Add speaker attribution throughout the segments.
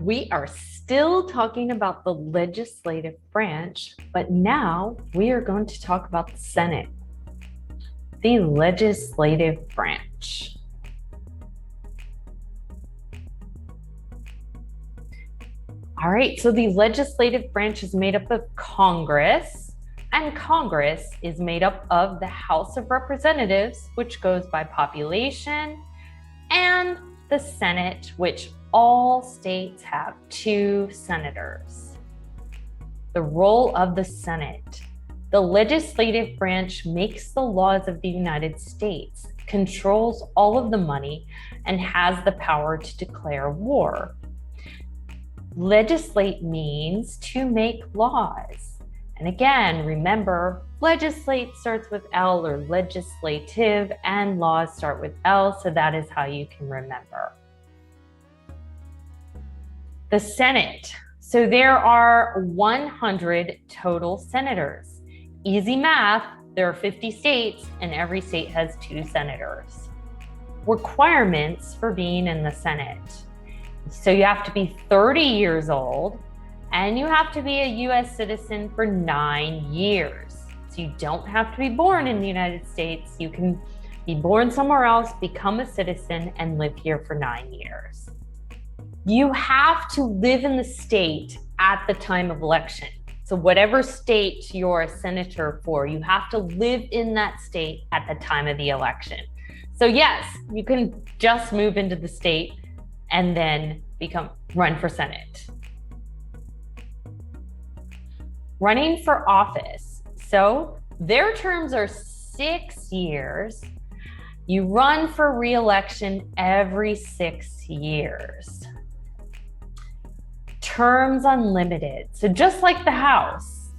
Speaker 1: We are still talking about the legislative branch, but now we are going to talk about the Senate, the legislative branch. All right, so the legislative branch is made up of Congress, and Congress is made up of the House of Representatives, which goes by population, and the Senate, which all states have 2 senators. The role of the Senate. The legislative branch makes the laws of the United States, controls all of the money, and has the power to declare war. Legislate means to make laws. And again, remember, legislate starts with L, or legislative, and laws start with L, so that is how you can remember. The Senate. So there are 100 total senators. Easy math, there are 50 states, and every state has 2 senators. Requirements for being in the Senate. So you have to be 30 years old, and you have to be a U.S. citizen for 9 years. So you don't have to be born in the United States. You can be born somewhere else, become a citizen, and live here for 9 years. You have to live in the state at the time of election. So whatever state you're a senator for, you have to live in that state at the time of the election. So yes, you can just move into the state and then run for Senate. Running for office. So their terms are 6 years. You run for re-election every 6 years. Terms unlimited. So just like the House,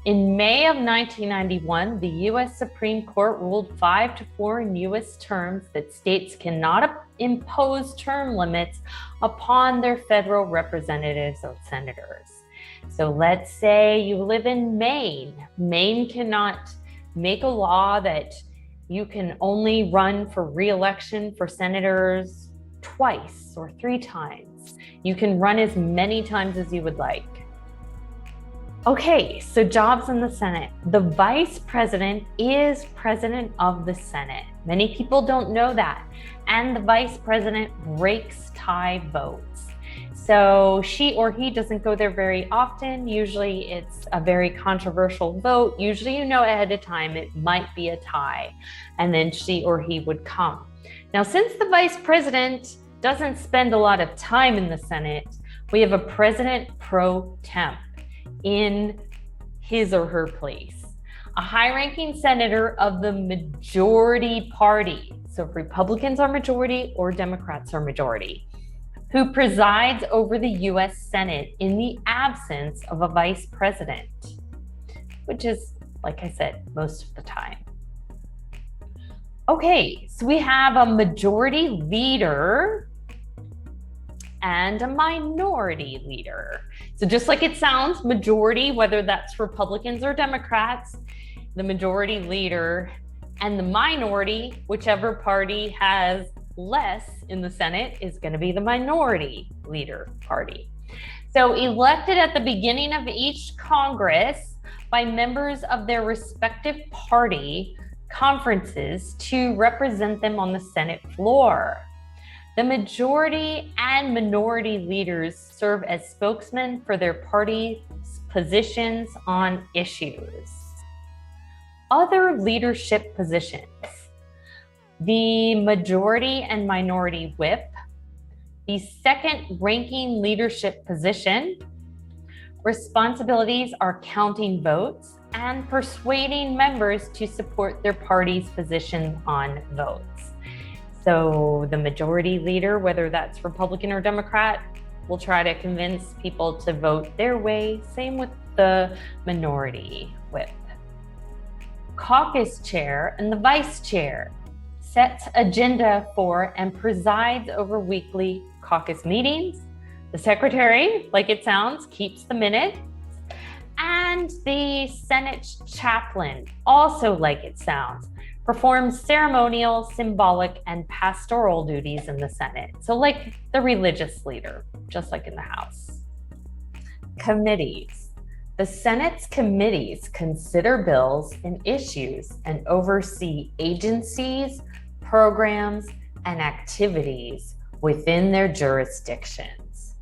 Speaker 1: in May of 1991, the U.S. Supreme Court ruled 5-4 in U.S. terms that states cannot impose term limits upon their federal representatives or senators. So let's say you live in Maine. Maine cannot make a law that you can only run for re-election for senators twice or 3 times. You can run as many times as you would like. Okay, so jobs in the Senate. The vice president is president of the Senate. Many people don't know that. And the vice president breaks tie votes. So she or he doesn't go there very often. Usually it's a very controversial vote. Usually you know ahead of time it might be a tie, and then she or he would come. Now, since the vice president doesn't spend a lot of time in the Senate, we have a president pro temp in his or her place, a high-ranking senator of the majority party. So if Republicans are majority or Democrats are majority, who presides over the U.S. Senate in the absence of a vice president, which is, like I said, most of the time. Okay, so we have a majority leader and a minority leader. So just like it sounds, majority, whether that's Republicans or Democrats, the majority leader, and the minority, whichever party has less in the Senate, is going to be the minority leader party. So elected at the beginning of each Congress by members of their respective party conferences to represent them on the Senate floor. The majority and minority leaders serve as spokesmen for their party's positions on issues. Other leadership positions. The majority and minority whip, the second ranking leadership position. Responsibilities are counting votes and persuading members to support their party's position on votes. So the majority leader, whether that's Republican or Democrat, will try to convince people to vote their way. Same with the minority whip. Caucus chair and the vice chair sets agenda for and presides over weekly caucus meetings. The secretary, like it sounds, keeps the minutes. And the Senate chaplain, also like it sounds, performs ceremonial, symbolic, and pastoral duties in the Senate. So like the religious leader, just like in the House. Committees. The Senate's committees consider bills and issues and oversee agencies, programs, and activities within their jurisdictions.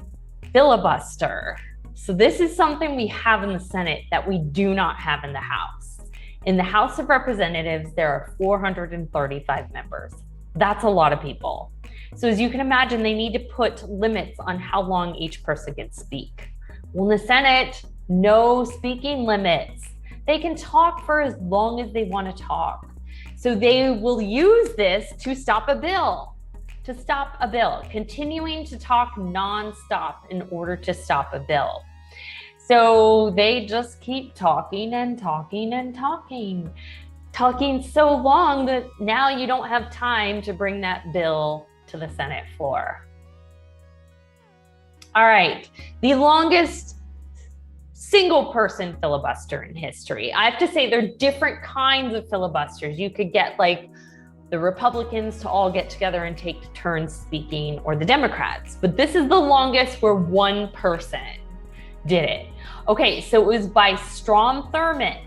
Speaker 1: Filibuster. So this is something we have in the Senate that we do not have in the House. In the House of Representatives, there are 435 members. That's a lot of people. So as you can imagine, they need to put limits on how long each person can speak. Well, in the Senate, no speaking limits. They can talk for as long as they want to talk. So they will use this to stop a bill, continuing to talk nonstop in order to stop a bill. So they just keep talking and talking and talking so long that now you don't have time to bring that bill to the Senate floor. All right, the longest single person filibuster in history. I have to say there are different kinds of filibusters. You could get like the Republicans to all get together and take turns speaking, or the Democrats, but this is the longest where one person did it. Okay, so it was by Strom Thurmond.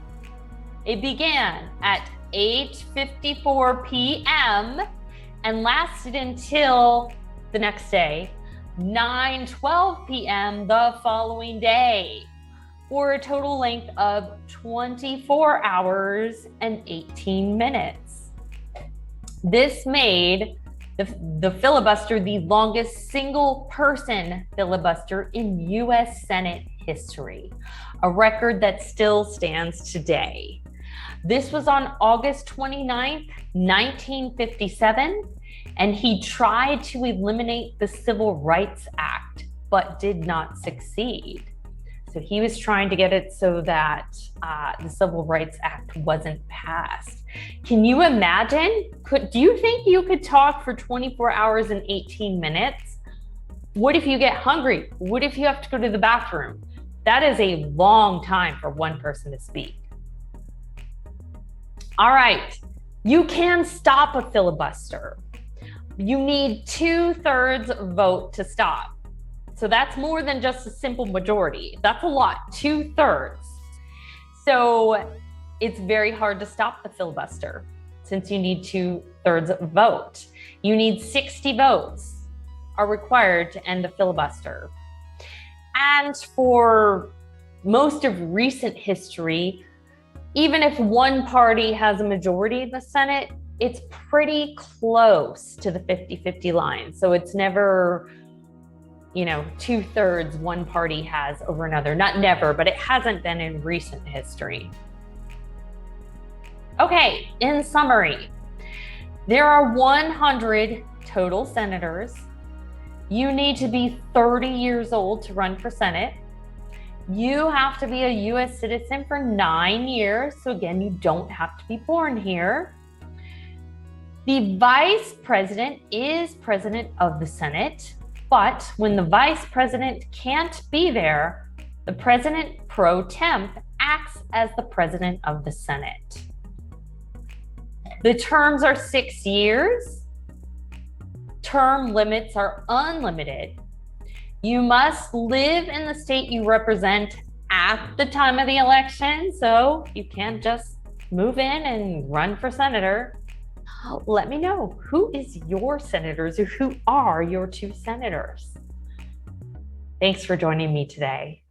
Speaker 1: It began at 8:54 p.m. and lasted until the next day, 9:12 p.m. the following day, for a total length of 24 hours and 18 minutes. This made the filibuster the longest single person filibuster in U.S. Senate history, a record that still stands today. This was on August 29th, 1957, and he tried to eliminate the Civil Rights Act, but did not succeed. So he was trying to get it so that the Civil Rights Act wasn't passed. Can you imagine? Do you think you could talk for 24 hours and 18 minutes? What if you get hungry? What if you have to go to the bathroom? That is a long time for one person to speak. All right, you can stop a filibuster. You need 2/3 vote to stop. So that's more than just a simple majority. That's a lot, 2/3. So it's very hard to stop the filibuster since you need 2/3 vote. You need 60 votes are required to end the filibuster. And for most of recent history, even if one party has a majority in the Senate, it's pretty close to the 50-50 line. So it's never, 2/3 one party has over another. Not never, but it hasn't been in recent history. Okay, in summary, there are 100 total senators. You need to be 30 years old to run for Senate. You have to be a U.S. citizen for 9 years. So again, you don't have to be born here. The vice president is president of the Senate, but when the vice president can't be there, the president pro temp acts as the president of the Senate. The terms are 6 years. Term limits are unlimited. You must live in the state you represent at the time of the election, so you can't just move in and run for senator. Let me know, who is your senators, or who are your 2 senators? Thanks for joining me today.